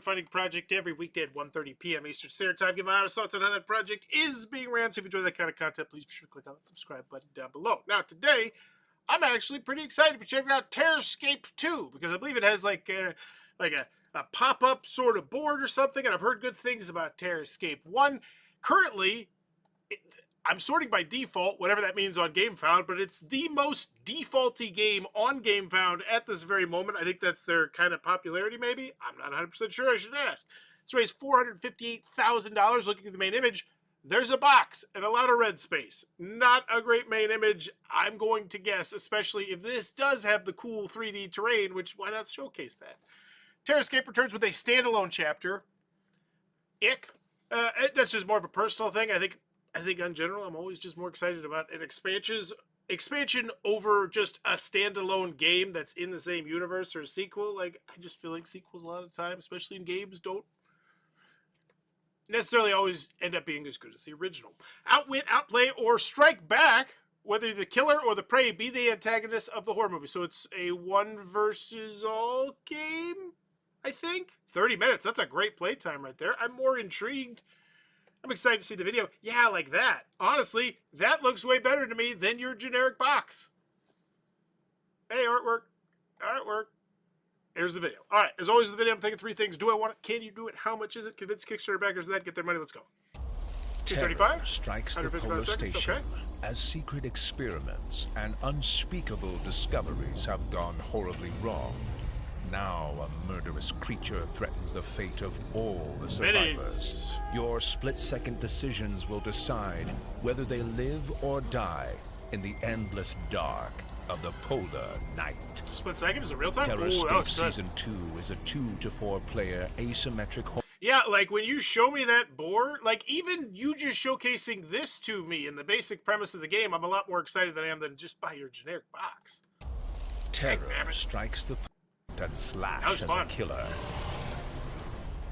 crowdfunding project every weekday at 1:30 p.m. Eastern Standard Time. Give my honest thoughts on how that project is being ran. So if you enjoy that kind of content, please be sure to click on that subscribe button down below. Now, today, I'm actually pretty excited to be checking out Terrorscape 2 because I believe it has like a pop-up sort of board or something, and I've heard good things about Terrorscape 1. Currently, I'm sorting by default, whatever that means on GameFound, but it's the most defaulty game on GameFound at this very moment. I think that's their kind of popularity, maybe. I'm not 100% sure. I should ask. It's raised $458,000. Looking at the main image, there's a box and a lot of red space. Not a great main image, I'm going to guess, especially if this does have the cool 3D terrain, which why not showcase that? Terrorscape returns with a standalone chapter. That's just more of a personal thing. I think in general, I'm always just more excited about an expansion over just a standalone game that's in the same universe or a sequel. Like, I just feel like sequels a lot of the time, especially in games, don't necessarily always end up being as good as the original. Outwit, outplay, or strike back, whether the killer or the prey be the antagonist of the horror movie. So it's a one versus all game, I think. 30 minutes, that's a great playtime right there. I'm more intrigued. I'm excited to see the video. Yeah, like that. Honestly, that looks way better to me than your generic box. Hey, artwork. Artwork. Here's the video. All right, as always with the video, I'm thinking three things. Do I want it? Can you do it? How much is it? Convince Kickstarter backers of that. Get their money. Let's go. Terror strikes the polar station okay. as secret experiments and unspeakable discoveries have gone horribly wrong. Now a murderous creature threatens the fate of all the survivors. Your split-second decisions will decide whether they live or die in the endless dark of the polar night. Split second is a real time? Terrorscape Season 2 is a 2 to 4 player asymmetric horror. Yeah, like when you show me that board, like even you just showcasing this to me in the basic premise of the game, I'm a lot more excited than I am than just buy your generic box. Terror strikes the and slash as a killer.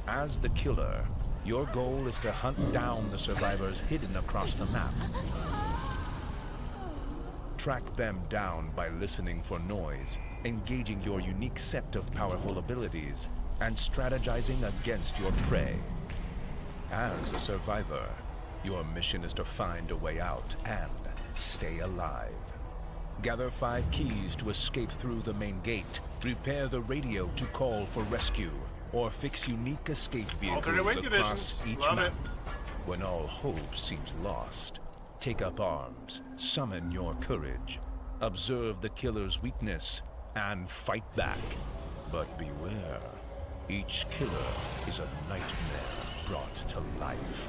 As the killer, your goal is to hunt down the survivors hidden across the map. Track them down by listening for noise, engaging your unique set of powerful abilities, and strategizing against your prey. As a survivor, your mission is to find a way out and stay alive. Gather 5 keys to escape through the main gate, repair the radio to call for rescue, or fix unique escape vehicles across each map. When all hope seems lost, take up arms, summon your courage, observe the killer's weakness, and fight back. But beware, each killer is a nightmare brought to life.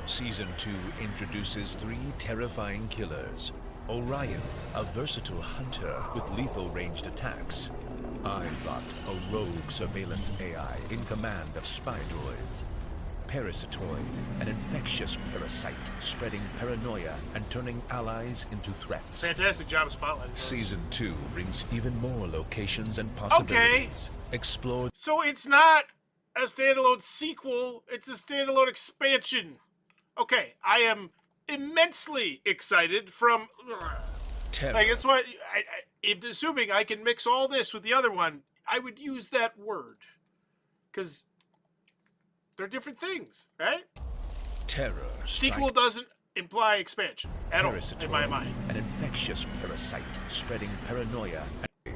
Season 2 introduces 3 terrifying killers. Orion, a versatile hunter with lethal ranged attacks. Eyebot, a rogue surveillance AI in command of spy droids. Parasitoid, an infectious parasite spreading paranoia and turning allies into threats. Fantastic job of spotlighting. Season 2 brings even more locations and possibilities. Okay. Explore. So it's not a standalone sequel, it's a standalone expansion. Okay, I am immensely excited from like it's what assuming I can mix all this with the other one, I would use that word because they're different things, right? Terror sequel doesn't imply expansion at all in my mind. An infectious parasite spreading paranoia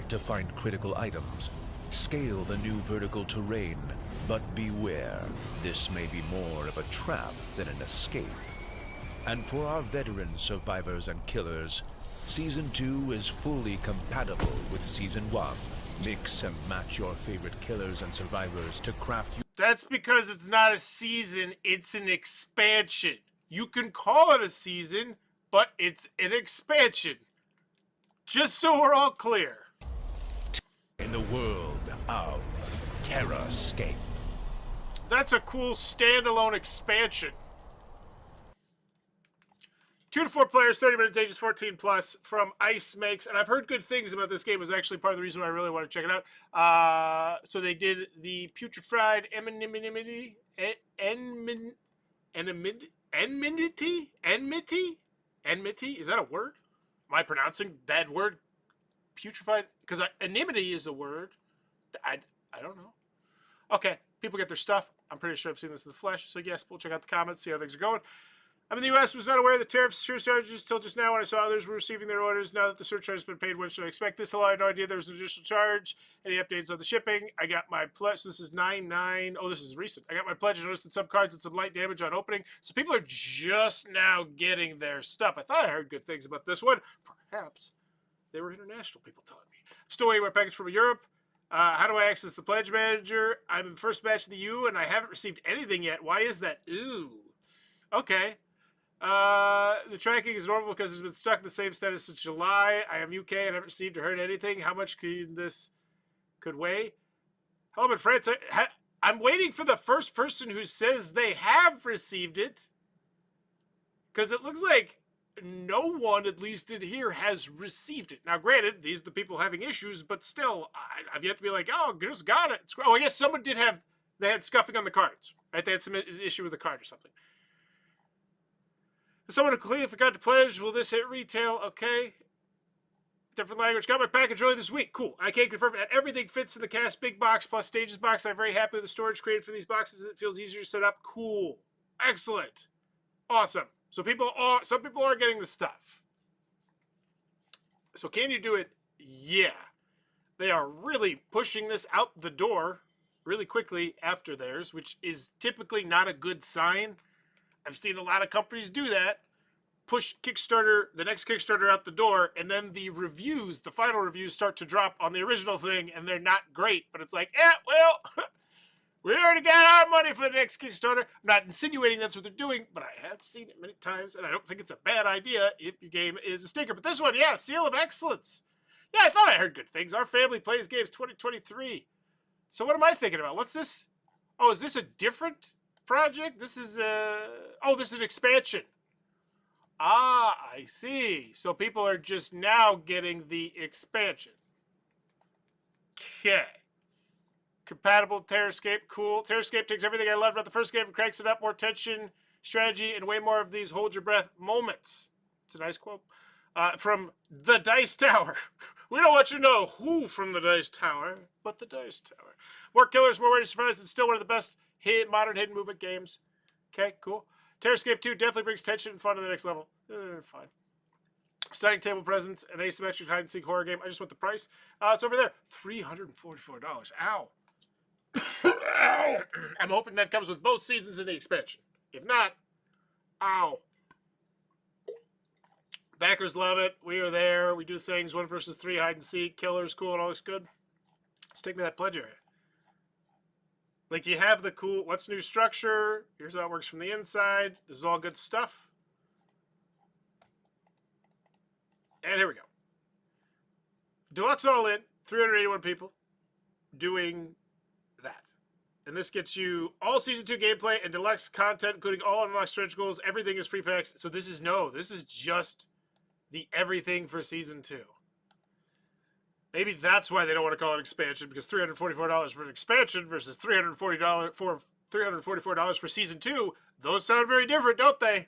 to find critical items. Scale the new vertical terrain, but beware, this may be more of a trap than an escape. And for our veteran survivors and killers, Season 2 is fully compatible with Season 1. Mix and match your favorite killers and survivors to craft. That's because it's not a season, it's an expansion. You can call it a season, but it's an expansion. Just so we're all clear. In the world of Terrorscape. That's a cool standalone expansion. 2 to 4 players, 30 minutes, ages 14 plus, from Ice Makes, and I've heard good things about this game. It was actually part of the reason why I really want to check it out. So they did the Putrefied Enmity? Is that a word? Am I pronouncing that word? Putrefied? Because enmity is a word. I don't know. Okay. people get their stuff. I'm pretty sure I've seen this in the flesh. So yes, we'll check out the comments, see how things are going. I'm in the U.S., was not aware of the tariff surcharges till just now when I saw others were receiving their orders. Now that the surcharge has been paid, when should I expect this? I had no idea there was an additional charge. Any updates on the shipping? I got my pledge. This is 9/9. Oh, this is recent. I got my pledge. I noticed that some cards had some light damage on opening. So people are just now getting their stuff. I thought I heard good things about this one. Perhaps they were international people telling me. I'm still waiting my package from Europe. How do I access the pledge manager? I'm in first batch of the U, and I haven't received anything yet. Why is that? Ooh. Okay. The tracking is normal because it's been stuck in the same status since July. I am UK and haven't received or heard anything. How much could weigh? Hello, my friends. I'm waiting for the first person who says they have received it. Because it looks like no one, at least in here, has received it. Now, granted, these are the people having issues, but still, I've yet to be like, oh, just got it. Oh, I guess someone did have, they had scuffing on the cards, right? They had some issue with the card or something. Someone completely forgot to pledge. Will this hit retail? Okay. Different language. Got my package early this week. Cool. I can confirm that everything fits in the cast big box plus stages box. I'm very happy with the storage created for these boxes. It feels easier to set up. Cool. Excellent. Awesome. So some people are getting the stuff. So can you do it? Yeah. They are really pushing this out the door really quickly after theirs, which is typically not a good sign. I've seen a lot of companies do that, push Kickstarter, the next Kickstarter out the door, and then the reviews, the final reviews start to drop on the original thing, and they're not great. But it's like, yeah, well, we already got our money for the next Kickstarter. I'm not insinuating that's what they're doing, but I have seen it many times, and I don't think it's a bad idea if your game is a stinker. But this one, yeah, Seal of Excellence. Yeah, I thought I heard good things. Our family plays games 2023. So what am I thinking about? What's this? Oh, is this a different project? This is this is an expansion. Ah, I see. So people are just now getting the expansion. Okay. Compatible Terrorscape, cool. Terrorscape takes everything I loved about the first game and cranks it up. More tension, strategy, and way more of these hold your breath moments. It's a nice quote. From the Dice Tower. We don't want you to know who from the Dice Tower, but the Dice Tower. More killers, more ways to surprise, and still one of the best modern hidden movement games. Okay, cool. Terrorscape 2 definitely brings tension and fun to the next level. Fine. Stunning table presence, an asymmetric hide and seek horror game. I just want the price. It's over there. $344. Ow. Ow. I'm hoping that comes with both seasons in the expansion. If not, ow. Backers love it. We are there. We do things. 1 versus 3 hide and seek. Killers, cool. It all looks good. Let's take me that pledge area. Like, you have the cool, what's new structure? Here's how it works from the inside. This is all good stuff. And here we go. Deluxe all in, 381 people doing that. And this gets you all Season 2 gameplay and deluxe content, including all unlocked stretch goals. Everything is pre-packs. So this is just the everything for Season 2. Maybe that's why they don't want to call it expansion, because $344 for an expansion versus $344 for Season 2, those sound very different, don't they?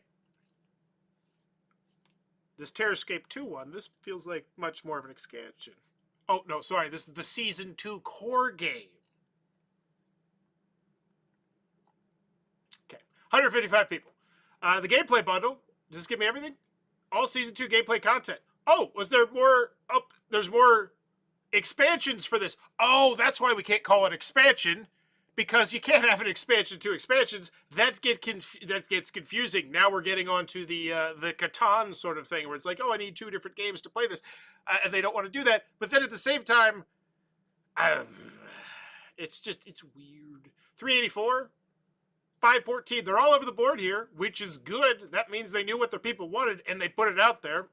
This Terrorscape 2 one, this feels like much more of an expansion. Oh, no, sorry, this is the Season 2 core game. Okay, 155 people. The gameplay bundle, does this give me everything? All Season 2 gameplay content. Oh, was there more? Oh, there's more expansions for this. Oh, that's why we can't call it expansion, because you can't have an expansion to expansions. That gets confusing. Now we're getting onto the Catan sort of thing, where it's like, oh, I need 2 different games to play this, and they don't want to do that. But then at the same time, it's weird. 384, 514. They're all over the board here, which is good. That means they knew what their people wanted and they put it out there.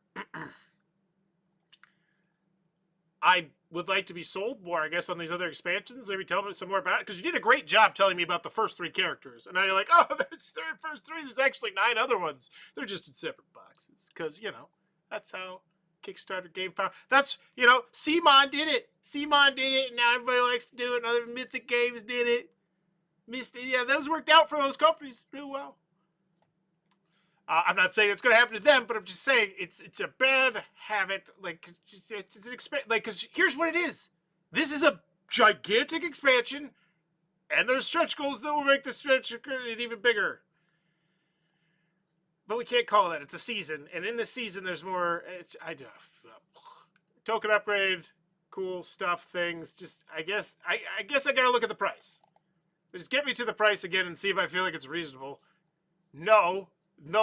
I would like to be sold more, I guess, on these other expansions. Maybe tell me some more about it, because you did a great job telling me about the first 3 characters. And now you're like, oh, there's the first 3. There's actually 9 other ones. They're just in separate boxes, because, you know, that's how Kickstarter game found. That's, you know, CMON did it. CMON did it, and now everybody likes to do it, and other Mythic Games did it. Yeah, those worked out for those companies real well. I'm not saying it's going to happen to them, but I'm just saying it's a bad habit. Like, it's an because here's what it is. This is a gigantic expansion, And there's stretch goals that will make the stretch even bigger. But we can't call that. It's a season. And in the season, there's more. Token upgrade, cool stuff, things. Just, I guess I got to look at the price. Just get me to the price again and see if I feel like it's reasonable. No,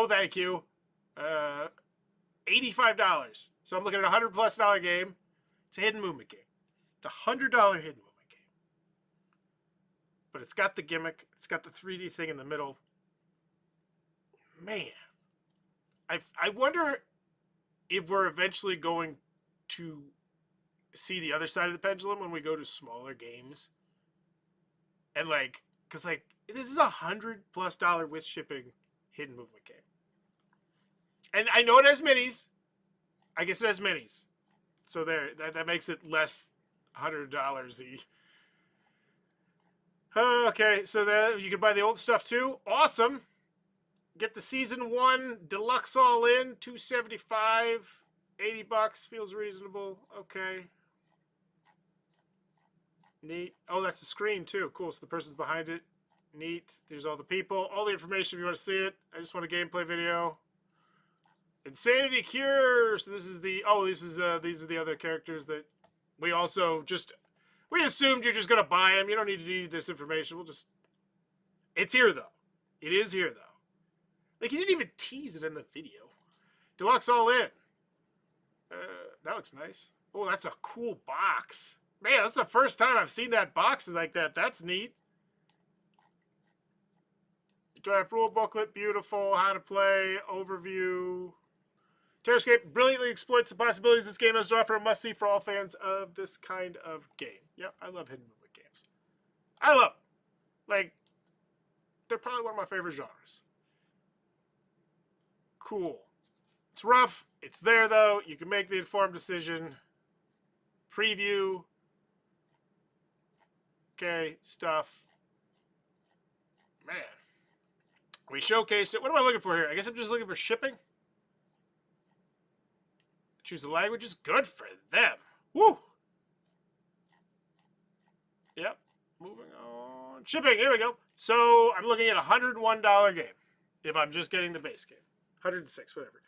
thank you. $85. So I'm looking at a $100+ game. It's a hidden movement game. It's a $100 hidden movement game. But it's got the gimmick. It's got the 3D thing in the middle. Man. I wonder if we're eventually going to see the other side of the pendulum when we go to smaller games. And like, because like, this is $100+ with shipping hidden movement game. And I know it has minis. I guess it has minis. So there, that makes it less $100-y. Okay, so that you can buy the old stuff too. Awesome. Get the season 1 deluxe all in, $275, $80 feels reasonable. Okay. Neat. Oh, that's the screen too. Cool. So the person's behind it. Neat. There's all the people, all the information if you want to see it. I just want a gameplay video. Insanity Cure. So this is the these are the other characters that we also we assumed you're just gonna buy them. You don't need to need this information. It's here though. It is here though. Like, you didn't even tease it in the video. Deluxe all in. That looks nice. Oh, that's a cool box. Man, that's the first time I've seen that box like that. That's neat. Draft rule booklet, beautiful. How to play, overview. Terrorscape brilliantly exploits the possibilities this game has to offer. A must-see for all fans of this kind of game. Yep, I love hidden movement games. I love them. Like, they're probably one of my favorite genres. Cool. It's rough. It's there, though. You can make the informed decision. Preview. Okay, stuff. Man. We showcased it. What am I looking for here? I guess I'm just looking for shipping. Choose the languages. Good for them. Woo! Yep. Moving on. Shipping. Here we go. So I'm looking at a $101 game if I'm just getting the base game. 106, whatever.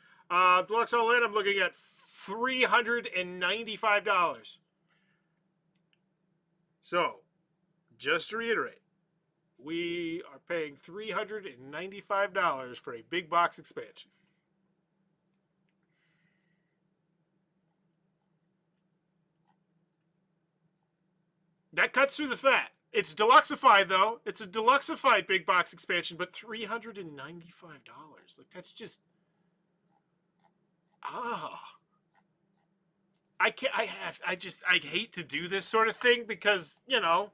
Deluxe all in, I'm looking at $395. So, just to reiterate, we are paying $395 for a big box expansion. That cuts through the fat. It's deluxeified, though. It's a deluxeified big box expansion, but $395. Like, that's just... I hate to do this sort of thing because, you know,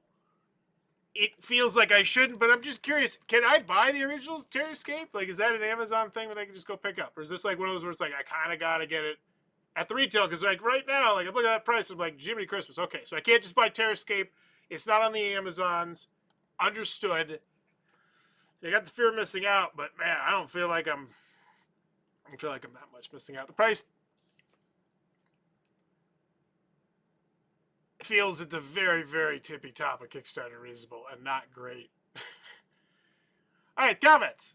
it feels like I shouldn't, but I'm just curious. Can I buy the original Terrorscape? Like, is that an Amazon thing that I can just go pick up? Or is this like one of those where it's like, I kind of got to get it at the retail? Because, like, right now, like, I'm looking at that price, I'm like, Jiminy Christmas. Okay, so I can't just buy Terrorscape. It's not on the Amazons. Understood. I got the fear of missing out, but man, I don't feel like I'm that much missing out. The price feels at the very, very tippy top of Kickstarter reasonable and not great. All right, comments.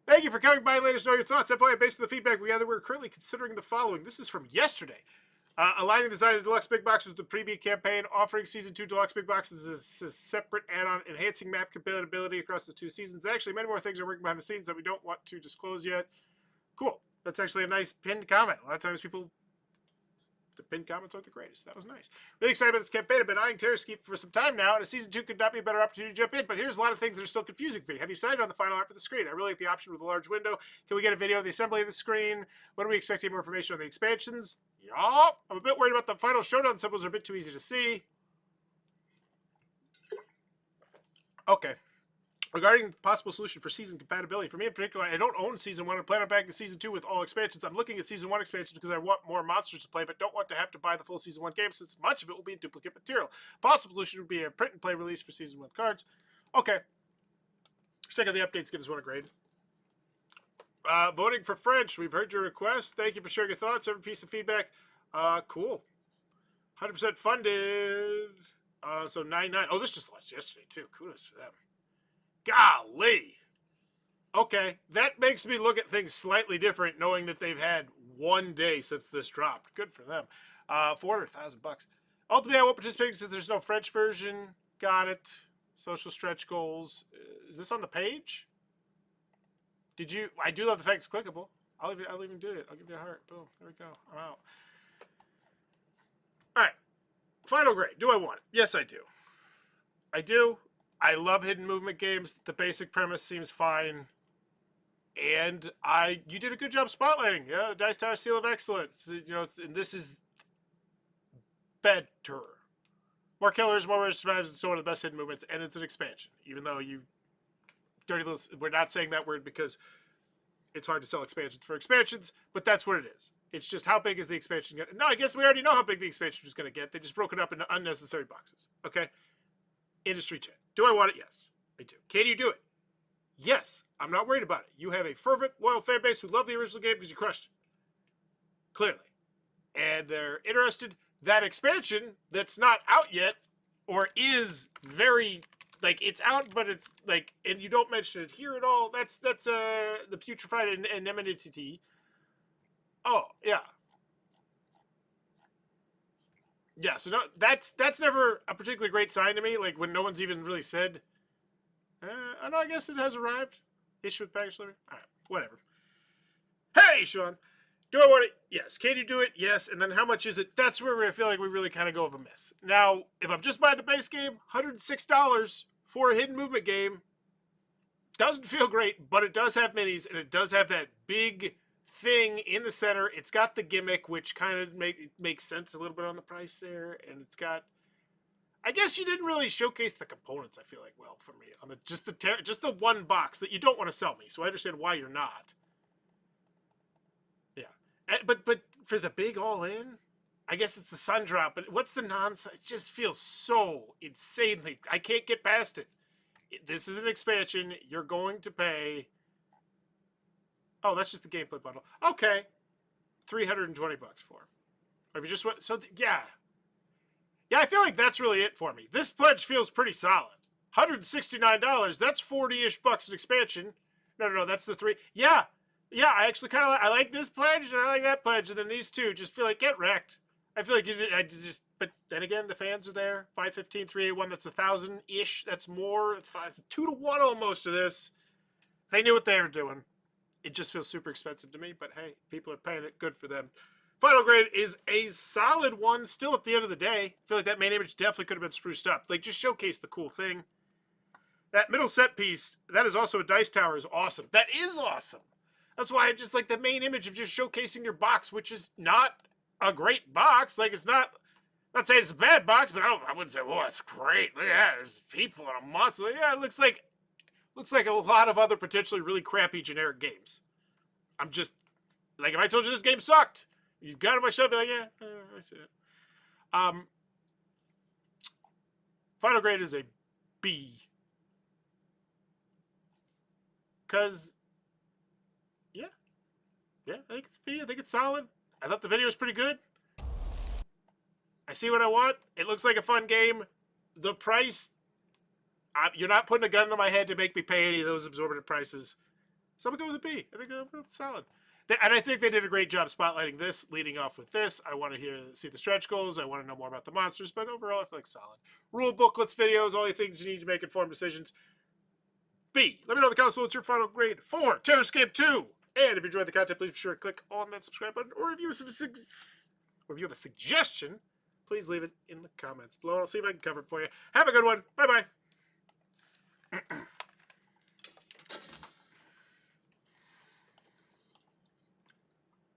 Thank you for coming by and letting us know your thoughts. FYI, based on the feedback we gathered, we're currently considering the following. This is from yesterday. Aligning the design of Deluxe Big Boxes with the preview campaign, offering Season 2 Deluxe Big Boxes as a separate add-on, enhancing map compatibility across the 2 seasons. Actually, many more things are working behind the scenes that we don't want to disclose yet. Cool. That's actually a nice pinned comment. A lot of times the pinned comments aren't the greatest. That was nice. Really excited about this campaign. I've been eyeing Terrorscape for some time now, and a Season 2 could not be a better opportunity to jump in, but here's a lot of things that are still confusing for me. Have you decided on the final art for the screen? I really like the option with a large window. Can we get a video of the assembly of the screen? When are we expecting more information on the expansions? Yup. I'm a bit worried about the final showdown symbols are a bit too easy to see. Okay. Regarding the possible solution for season compatibility, for me in particular, I don't own Season 1 and plan on backing Season 2 with all expansions. I'm looking at Season 1 expansions because I want more monsters to play, but don't want to have to buy the full Season 1 game since much of it will be duplicate material. Possible solution would be a print and play release for Season 1 cards. Okay. Let's check out the updates, give this one a grade. Voting for French. We've heard your request. Thank you for sharing your thoughts. Every piece of feedback. Cool. 100% funded. So 9.9. Oh, this just launched yesterday too. Kudos for them. Golly. Okay, that makes me look at things slightly different, knowing that they've had 1 day since this dropped. Good for them. $400,000. Ultimately, I won't participate since there's no French version. Got it. Social stretch goals. Is this on the page? Did you? I do love the fact it's clickable. I'll even do it. I'll give you a heart. Boom. There we go. I'm out. All right. Final grade. Do I want it? Yes, I do. I do. I love hidden movement games. The basic premise seems fine. And you did a good job spotlighting. Yeah, the Dice Tower Seal of Excellence. You know, and this is better. More killers, more survivors, and so on. The best hidden movements, and it's an expansion. Even though you dirty little, we're not saying that word because it's hard to sell expansions for expansions, but that's what it is. It's just how big is the expansion going to... No, I guess we already know how big the expansion is going to get. They just broke it up into unnecessary boxes. Okay? Industry 10. Do I want it? Yes, I do. Can you do it? Yes. I'm not worried about it. You have a fervent, loyal fan base who love the original game because you crushed it. Clearly. And they're interested. That expansion that's not out yet, or is very... Like, it's out, but it's, like... And you don't mention it here at all. That's the Putrefied Anemone. Oh, yeah. Yeah, so no, that's never a particularly great sign to me, like when no one's even really said, I know, I guess it has arrived. Issue with package delivery. All right, whatever. Hey, Sean, do I want it? Yes. Can you do it? Yes. And then how much is it? That's where I feel like we really kind of go of a miss. Now, if I'm just buying the base game, $106 for a hidden movement game doesn't feel great, but it does have minis, and it does have that big thing in the center. It's got the gimmick, which kind of makes sense a little bit on the price there, and it's got... I guess you didn't really showcase the components, I feel like, well, for me. On the just the one box that you don't want to sell me, so I understand why you're not. Yeah. But for the big all-in, I guess it's the sun drop, but what's the nonsense? It just feels so insanely... I can't get past it. This is an expansion. You're going to pay... Oh, that's just the gameplay bundle. Okay. $320 for. Or if you just went... So, yeah. Yeah, I feel like that's really it for me. This pledge feels pretty solid. $169. That's 40-ish bucks an expansion. No, that's the three. Yeah. Yeah, I actually kind of... I like this pledge, and I like that pledge, and then these two just feel like, get wrecked. I feel like but then again, the fans are there. 515, 381, that's 1,000-ish. That's more. It's 2 to 1 almost to this. They knew what they were doing. It just feels super expensive to me, but hey, people are paying it. Good for them. Final grade is a solid one. Still at the end of the day, I feel like that main image definitely could have been spruced up. Like, just showcase the cool thing. That middle set piece, that is also a dice tower, is awesome. That is awesome. That's why I just like the main image of just showcasing your box, which is not a great box. Like, it's not saying it's a bad box, but I wouldn't say, well, it's great. Look at that. There's people and a monster. Yeah, it looks like a lot of other potentially really crappy generic games. I'm just, like, if I told you this game sucked, you got it on my show, I'd be like, yeah, I see it. Final grade is a B. Because, yeah, I think it's B. I think it's solid. I thought the video was pretty good. I see what I want. It looks like a fun game. The price, you're not putting a gun to my head to make me pay any of those absorbent prices. So I'm going to go with a B. I think it's solid. And I think they did a great job spotlighting this, leading off with this. I want to see the stretch goals. I want to know more about the monsters. But overall, I feel like solid. Rule booklets, videos, all the things you need to make informed decisions. B. Let me know in the comments what's your final grade for Terrorscape 2. And if you enjoyed the content, please be sure to click on that subscribe button. Or if you have a suggestion, please leave it in the comments below. I'll see if I can cover it for you. Have a good one. Bye-bye.